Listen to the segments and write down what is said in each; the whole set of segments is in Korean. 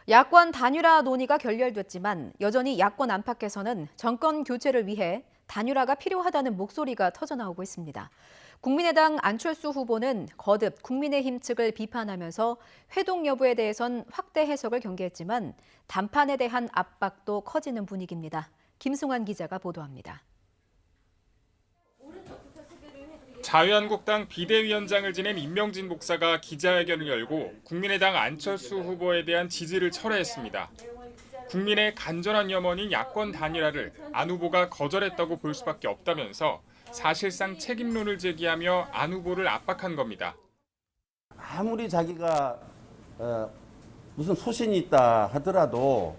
야권 단일화 논의가 결렬됐지만 여전히 야권 안팎에서는 정권 교체를 위해 단일화가 필요하다는 목소리가 터져나오고 있습니다. 국민의당 안철수 후보는 거듭 국민의힘 측을 비판하면서 회동 여부에 대해선 확대 해석을 경계했지만 단판에 대한 압박도 커지는 분위기입니다. 김승환 기자가 보도합니다. 자유한국당 비대위원장을 지낸 임명진 목사가 기자회견을 열고 국민의당 안철수 후보에 대한 지지를 철회했습니다. 국민의 간절한 염원인 야권 단일화를 안 후보가 거절했다고 볼 수밖에 없다면서 사실상 책임론을 제기하며 안 후보를 압박한 겁니다. 아무리 자기가 무슨 소신이 있다 하더라도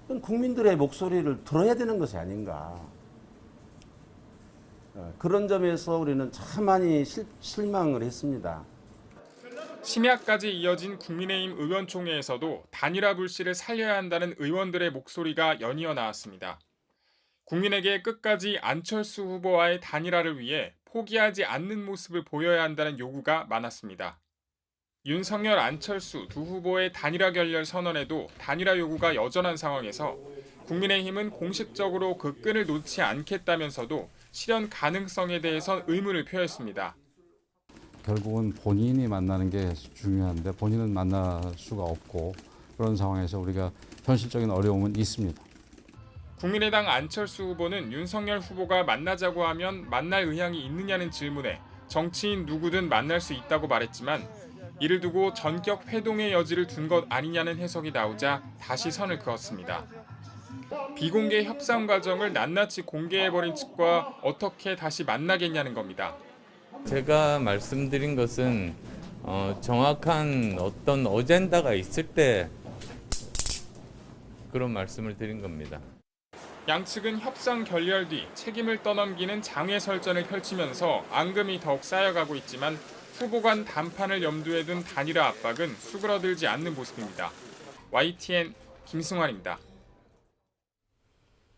국민들의 목소리를 들어야 되는 것이 아닌가. 그런 점에서 우리는 참 많이 실망을 했습니다. 심야까지 이어진 국민의힘 의원총회에서도 단일화 불씨를 살려야 한다는 의원들의 목소리가 연이어 나왔습니다. 국민에게 끝까지 안철수 후보와의 단일화를 위해 포기하지 않는 모습을 보여야 한다는 요구가 많았습니다. 윤석열, 안철수 두 후보의 단일화 결렬 선언에도 단일화 요구가 여전한 상황에서 국민의힘은 공식적으로 그 끈을 놓지 않겠다면서도 실현 가능성에 대해선 의문을 표했습니다. 결국은 본인이 만나는 게 중요한데 본인은 만날 수가 없고 그런 상황에서 우리가 현실적인 어려움은 있습니다. 국민의당 안철수 후보는 윤석열 후보가 만나자고 하면 만날 의향이 있느냐는 질문에 정치인 누구든 만날 수 있다고 말했지만 이를 두고 전격 회동의 여지를 둔 것 아니냐는 해석이 나오자 다시 선을 그었습니다. 비공개 협상 과정을 낱낱이 공개해버린 측과 어떻게 다시 만나겠냐는 겁니다. 제가 말씀드린 것은 정확한 어떤 어젠다가 있을 때 그런 말씀을 드린 겁니다. 양측은 협상 결렬 뒤 책임을 떠넘기는 장외 설전을 펼치면서 앙금이 더욱 쌓여가고 있지만 후보 간 단판을 염두에 둔 단일화 압박은 수그러들지 않는 모습입니다. YTN 김승환입니다.